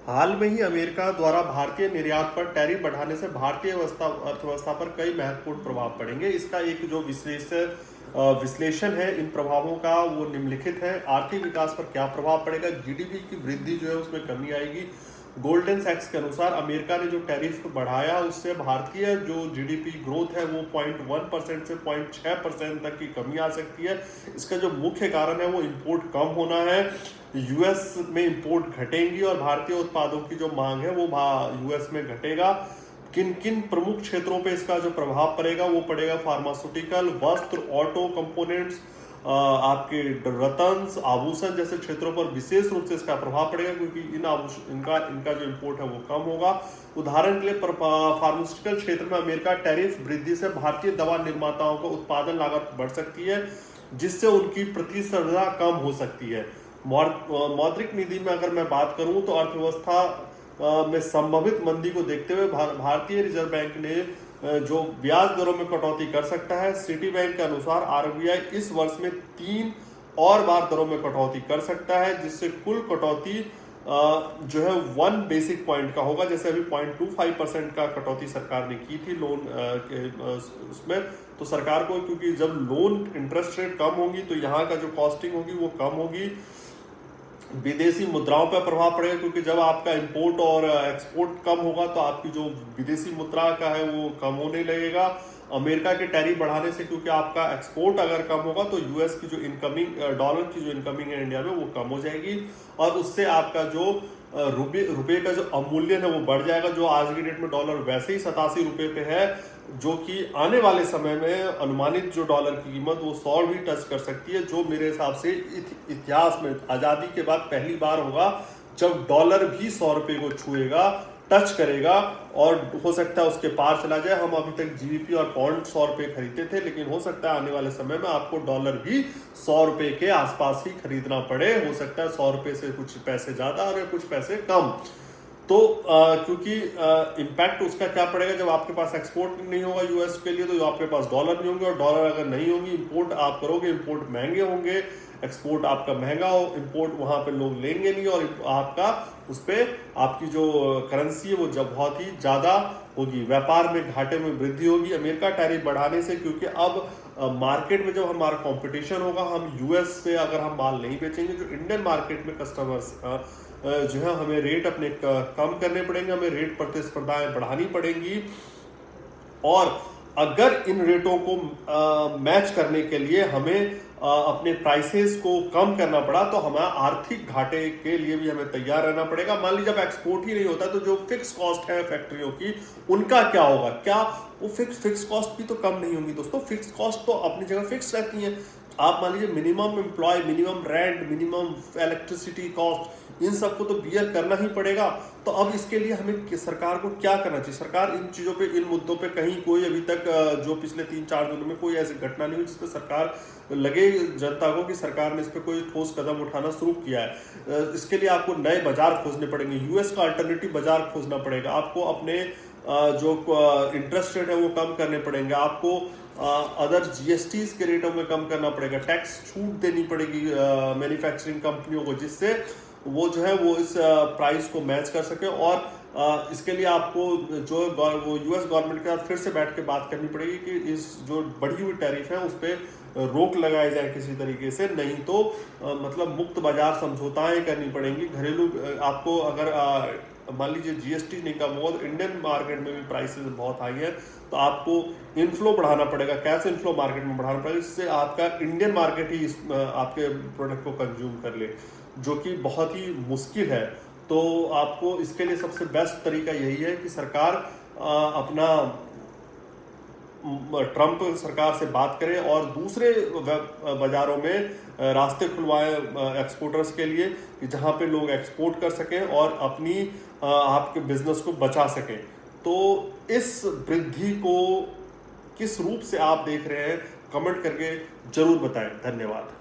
हाल में ही अमेरिका द्वारा भारतीय निर्यात पर टैरिफ बढ़ाने से भारतीय अर्थव्यवस्था पर कई महत्वपूर्ण प्रभाव पड़ेंगे। इसका एक जो विश्लेषण है इन प्रभावों का वो निम्नलिखित है। आर्थिक विकास पर क्या प्रभाव पड़ेगा, जीडीपी की वृद्धि जो है उसमें कमी आएगी। गोल्डन सैक्स के अनुसार अमेरिका ने जो टैरिफ बढ़ाया उससे भारतीय जो जीडीपी ग्रोथ है वो 0.1% से 0.6% तक की कमी आ सकती है। इसका जो मुख्य कारण है वो इंपोर्ट कम होना है। यूएस में इंपोर्ट घटेंगी और भारतीय उत्पादों की जो मांग है वो यूएस में घटेगा। किन किन प्रमुख क्षेत्रों पे इसका जो प्रभाव पड़ेगा वो पड़ेगा फार्मास्यूटिकल, वस्त्र, ऑटो कंपोनेंट्स, आपके रतन्स, आभूषण जैसे क्षेत्रों पर विशेष रूप से इसका प्रभाव पड़ेगा, क्योंकि इनका जो इंपोर्ट है वो कम होगा। उदाहरण के लिए फार्मास्यूटिकल क्षेत्र में अमेरिका टैरिफ वृद्धि से भारतीय दवा निर्माताओं को उत्पादन लागत बढ़ सकती है, जिससे उनकी प्रतिस्पर्धा कम हो सकती है। मौद्रिक नीति में अगर मैं बात करूं तो अर्थव्यवस्था में संभावित मंदी को देखते हुए भारतीय रिजर्व बैंक ने जो ब्याज दरों में कटौती कर सकता है। सिटी बैंक के अनुसार आरबीआई इस वर्ष में 3 और बार दरों में कटौती कर सकता है, जिससे कुल कटौती जो है 1 बेसिक पॉइंट का होगा। जैसे अभी 0.25% का कटौती सरकार ने की थी लोन के उसमें, तो सरकार को, क्योंकि जब लोन इंटरेस्ट रेट कम होगी तो यहाँ का जो कॉस्टिंग होगी वो कम होगी। विदेशी मुद्राओं पर प्रभाव पड़ेगा, क्योंकि जब आपका इंपोर्ट और एक्सपोर्ट कम होगा तो आपकी जो विदेशी मुद्रा का है वो कम होने लगेगा। अमेरिका के टैरिफ बढ़ाने से, क्योंकि आपका एक्सपोर्ट अगर कम होगा तो यूएस की जो इनकमिंग डॉलर की जो इनकमिंग है इंडिया में वो कम हो जाएगी, और उससे आपका जो रुपये का जो अवमूल्यन है वो बढ़ जाएगा। जो आज की डेट में डॉलर वैसे ही 87 रुपये पे है, जो कि आने वाले समय में अनुमानित जो डॉलर की कीमत वो 100 भी टच कर सकती है, जो मेरे हिसाब से इतिहास में आज़ादी के बाद पहली बार होगा जब डॉलर भी 100 रुपये को छुएगा, टच करेगा, और हो सकता है उसके पार चला जाए। हम अभी तक जीबीपी और पाउंड 100 रुपये खरीदते थे, लेकिन हो सकता है आने वाले समय में आपको डॉलर भी 100 रुपये के आसपास ही खरीदना पड़े। हो सकता है 100 रुपये से कुछ पैसे ज्यादा और कुछ पैसे कम। तो क्योंकि इम्पैक्ट उसका क्या पड़ेगा, जब आपके पास एक्सपोर्ट नहीं होगा यूएस के लिए तो आपके पास डॉलर नहीं होंगे, और डॉलर अगर नहीं होंगी, इंपोर्ट आप करोगे, इंपोर्ट महंगे होंगे, एक्सपोर्ट आपका महंगा हो, इंपोर्ट वहां पे लोग लेंगे नहीं, और आपका उस पर आपकी जो करेंसी है वो जब बहुत ही ज्यादा होगी, व्यापार में घाटे में वृद्धि होगी अमेरिका टैरिफ बढ़ाने से। क्योंकि अब मार्केट में जब हमारा कंपटीशन होगा, हम यूएस से अगर हम माल नहीं बेचेंगे, जो इंडियन मार्केट में कस्टमर्स जो है हमें रेट अपने कम करने पड़ेंगे, हमें रेट प्रतिस्पर्धाएं बढ़ानी पड़ेंगी, और अगर इन रेटों को मैच करने के लिए हमें अपने प्राइसेस को कम करना पड़ा तो हमें आर्थिक घाटे के लिए भी हमें तैयार रहना पड़ेगा। मान लीजिए जब एक्सपोर्ट ही नहीं होता तो जो फिक्स कॉस्ट है फैक्ट्रियों की, उनका क्या होगा? क्या वो फिक्स कॉस्ट भी तो कम नहीं होंगी दोस्तों। फिक्स कॉस्ट तो अपनी जगह फिक्स रहती है। आप मान लीजिए minimum employ, minimum rent, minimum electricity cost, इन सबको तो बियर करना ही पड़ेगा। तो अब इसके लिए हमें सरकार को क्या करना चाहिए? सरकार इन चीजों पे, इन मुद्दों पे कहीं कोई अभी तक जो पिछले 3-4 दिनों में कोई ऐसी घटना नहीं हुई जिसपे सरकार लगे जनता को कि सरकार ने इस पे कोई ठोस कदम उठाना शुरू किया है। इसके लिए आपको नए बाजार खोजने पड़ेंगे, यूएस का अल्टरनेटिव बाजार खोजना पड़ेगा, आपको अपने जो इंटरेस्ट रेट है वो कम करने पड़ेंगे, आपको अदर जीएसटीज के रेटों में कम करना पड़ेगा, टैक्स छूट देनी पड़ेगी मैन्युफैक्चरिंग कंपनियों को, जिससे वो जो है वो इस प्राइस को मैच कर सके। और इसके लिए आपको जो वो यूएस गवर्नमेंट के साथ फिर से बैठ के बात करनी पड़ेगी कि इस जो बढ़ी हुई टैरिफ है उस पर रोक लगाई जाए किसी तरीके से, नहीं तो मतलब मुक्त बाजार समझौताएं करनी पड़ेंगी। घरेलू आपको अगर मान लीजिए जीएसटी नहीं कम होगा तो इंडियन मार्केट में भी प्राइसेस बहुत हाई है, तो आपको इनफ्लो बढ़ाना पड़ेगा। कैसे इनफ्लो मार्केट में बढ़ाना पड़ेगा? जिससे आपका इंडियन मार्केट ही आपके प्रोडक्ट को कंज्यूम कर ले, जो कि बहुत ही मुश्किल है। तो आपको इसके लिए सबसे बेस्ट तरीका यही है कि सरकार अपना ट्रंप सरकार से बात करे और दूसरे बाजारों में रास्ते खुलवाएं एक्सपोर्टर्स के लिए, कि जहां पे लोग एक्सपोर्ट कर सकें और अपनी आपके बिजनेस को बचा सकें। तो इस वृद्धि को किस रूप से आप देख रहे हैं, कमेंट करके जरूर बताएं। धन्यवाद।